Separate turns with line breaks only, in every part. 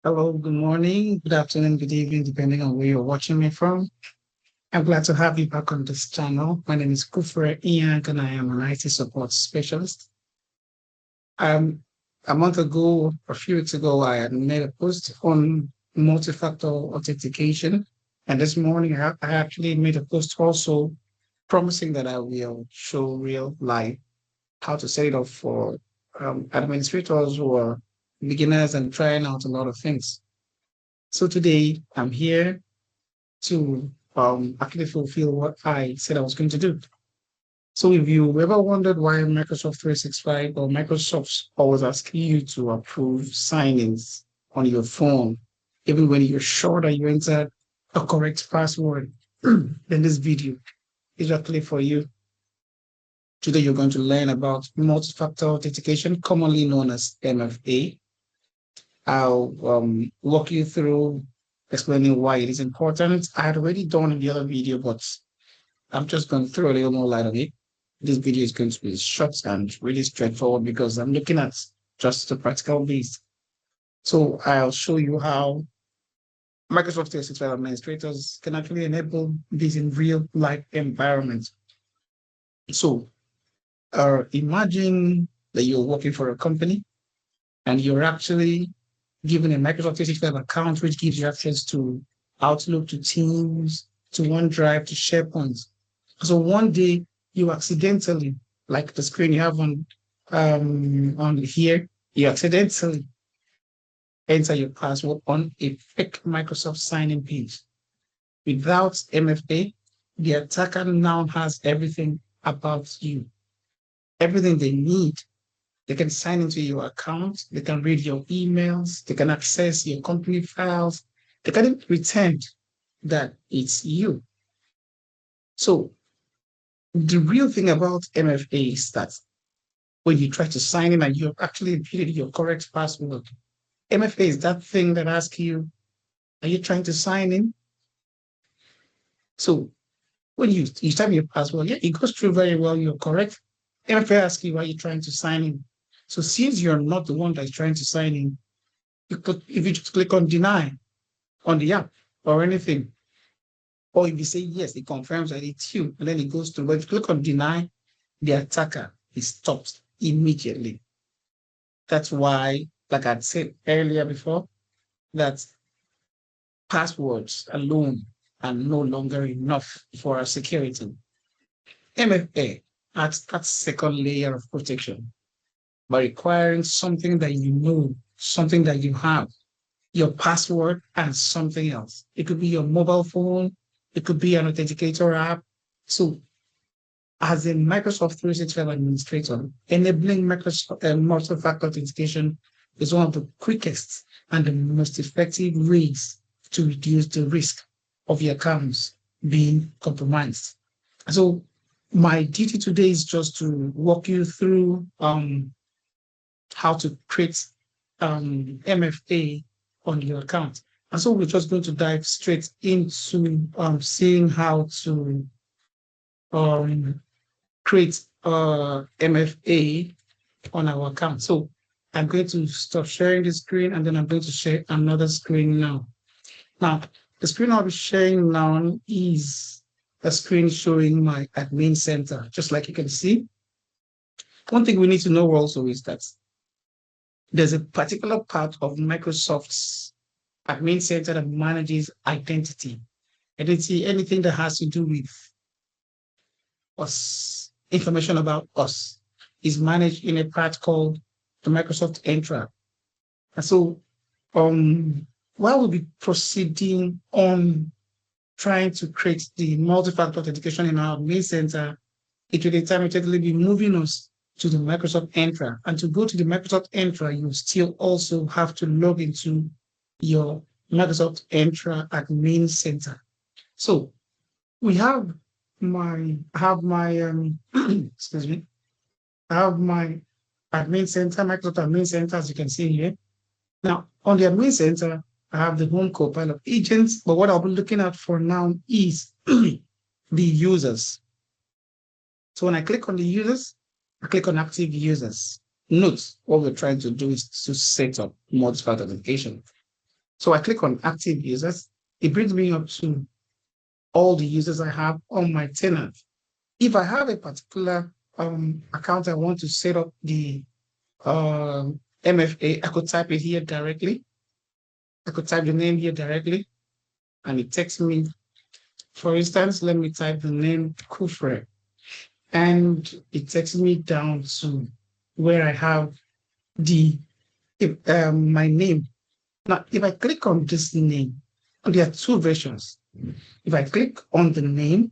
Hello, good morning, good afternoon, good evening, depending on where you're watching me from. I'm glad to have you back on this channel. My name is Kufre Iyank and I am an IT support specialist. Um, a month ago, a few weeks ago, I had made a post on multi-factor authentication. And this morning, I actually made a post also promising that I will show real life how to set it up for administrators who are beginners and trying out a lot of things. So today, I'm here to actually fulfill what I said I was going to do. So if you ever wondered why Microsoft 365 or Microsoft always asking you to approve signings on your phone, even when you're sure that you entered a correct password, then this video is actually for you. Today you're going to learn about multi-factor authentication, commonly known as MFA. I'll walk you through explaining why it is important. I had already done in the other video, but I'm just going to throw a little more light on it. This video is going to be short and really straightforward because I'm looking at just the practical base. So I'll show you how Microsoft 365 administrators can actually enable this in real life environments. So imagine that you're working for a company and you're actually given a Microsoft 365 account, which gives you access to Outlook, to Teams, to OneDrive, to SharePoint. So one day you accidentally, like the screen you have on here, you accidentally enter your password on a fake Microsoft sign-in page. Without MFA, the attacker now has everything about you, everything they need. They can sign into your account. They can read your emails. They can access your company files. They can even pretend that it's you. So the real thing about MFA is that when you try to sign in and you actually inputted your correct password, MFA is that thing that asks you, are you trying to sign in? So when you type your password, yeah, it goes through very well, you're correct. MFA asks you, are you trying to sign in? So since you're not the one that's trying to sign in, if you just click on deny on the app or anything, or if you say yes, it confirms that it's you, and then it goes through. But if you click on deny, the attacker is stopped immediately. That's why, like I'd said earlier before, that passwords alone are no longer enough for our security. MFA adds that second layer of protection by requiring something that you know, something that you have, your password and something else. It could be your mobile phone, it could be an authenticator app. So as a Microsoft 365 administrator, enabling Microsoft multi-factor authentication is one of the quickest and the most effective ways to reduce the risk of your accounts being compromised. So my duty today is just to walk you through how to create MFA on your account. And so we're just going to dive straight into seeing how to um, create MFA on our account. So I'm going to stop sharing the screen and then I'm going to share another screen now. Now, the screen I'll be sharing now is a screen showing my admin center. Just like you can see, one thing we need to know also is that there's a particular part of Microsoft's admin center that manages identity. Identity, anything that has to do with us, information about us, is managed in a part called the Microsoft Entra. And so, while we'll be proceeding on trying to create the multi-factor authentication in our admin center, it will intermittently be moving us to the Microsoft Entra. And to go to the Microsoft Entra, you still also have to log into your Microsoft Entra admin center. So we have my excuse me, I have my admin center, Microsoft admin center, as you can see here. Now on the admin center, I have the home copilot agents, but what I'll be looking at for now is the users. So when I click on the users, I click on active users. Note what we're trying to do is to set up multi-factor authentication. So I click on active users. It brings me up to all the users I have on my tenant. If I have a particular account I want to set up the MFA, I could type it here directly. I could type the name here directly, and it takes me, for instance, let me type the name Kufre, and it takes me down to where I have the my name. Now, if I click on this name, there are two versions. If I click on the name,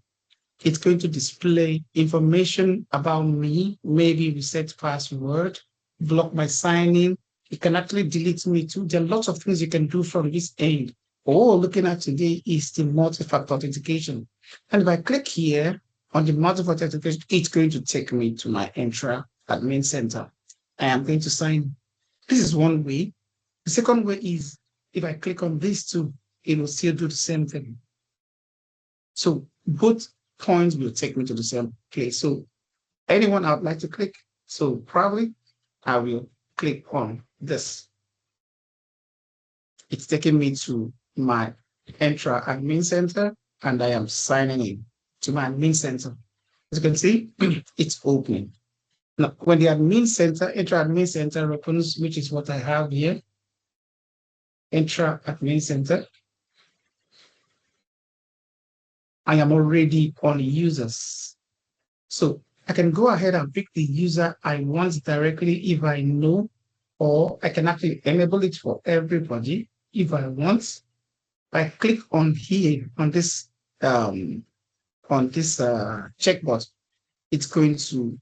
it's going to display information about me, maybe reset password, block my sign-in. It can actually delete me too. There are lots of things you can do from this end. All we're looking at today is the multi-factor authentication. And if I click here on the multi-factor authentication, it's going to take me to my Entra admin center. I am going to sign. This is one way. The second way is if I click on these two, it will still do the same thing. So both points will take me to the same place. So anyone I would like to click, so probably I will click on this. It's taking me to my Entra admin center, and I am signing in to my admin center. As you can see, it's opening. Now, when the admin center, Entra admin center opens, which is what I have here, Entra admin center, I am already on users. So I can go ahead and pick the user I want directly if I know, or I can actually enable it for everybody if I want. I click on here on this checkbox, it's going to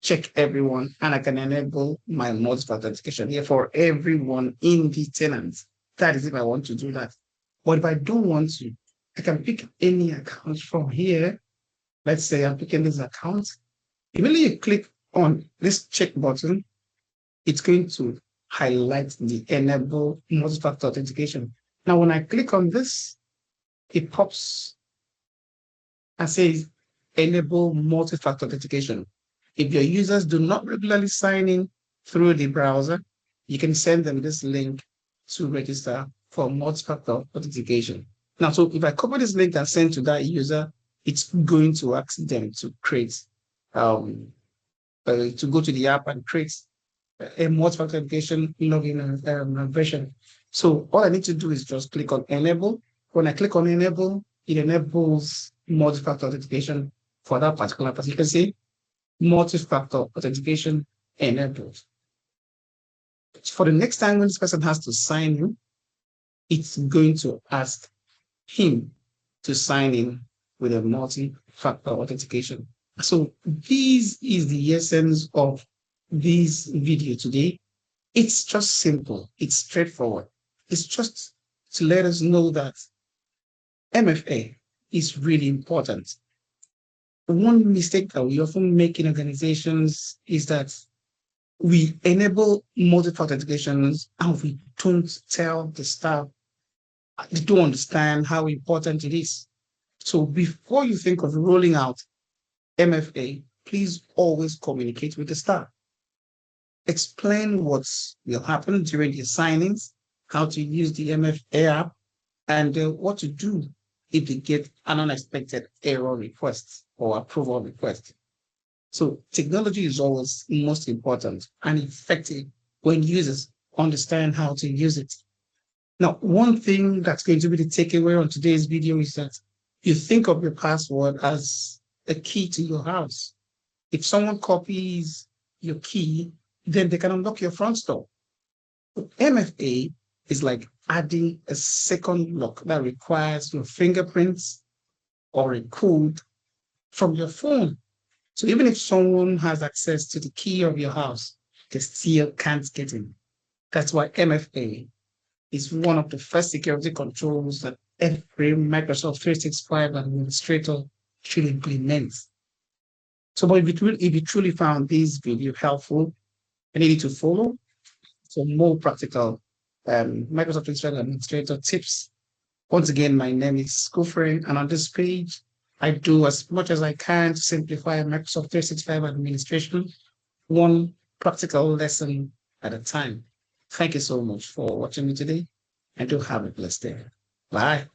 check everyone, and I can enable my multi-factor authentication here for everyone in the tenant. That is if I want to do that. But if I don't want to, I can pick any account from here. Let's say I'm picking this account. Immediately you click on this check button, it's going to highlight the enable multi-factor authentication. Now, when I click on this, it pops and says enable multi-factor authentication. If your users do not regularly sign in through the browser, you can send them this link to register for multi-factor authentication. Now, so if I copy this link and send to that user, it's going to ask them to create, to go to the app and create a multi-factor authentication login version. So all I need to do is just click on enable. When I click on enable, it enables multi-factor authentication for that particular person. You can see multi-factor authentication enabled. For the next time when this person has to sign in, it's going to ask him to sign in with a multi-factor authentication. So this is the essence of this video today. It's just simple. It's straightforward. It's just to let us know that MFA is really important. One mistake that we often make in organizations is that we enable multi-factor authentications and we don't tell the staff, they don't understand how important it is. So before you think of rolling out MFA, please always communicate with the staff. Explain what will happen during the signings, how to use the MFA app, and what to do if they get an unexpected error request or approval request. So technology is always most important and effective when users understand how to use it. Now, one thing that's going to be the takeaway on today's video is that you think of your password as a key to your house. If someone copies your key, then they can unlock your front door. But MFA is like adding a second lock that requires your fingerprints or a code from your phone. So even if someone has access to the key of your house, they still can't get in. That's why MFA is one of the first security controls that every Microsoft 365 administrator should implement. So but if you truly found this video helpful, I need you to follow for more practical Microsoft 365 administrator tips. Once again, my name is Kufre, and on this page, I do as much as I can to simplify Microsoft 365 administration, one practical lesson at a time. Thank you so much for watching me today. And do have a blessed day. Bye.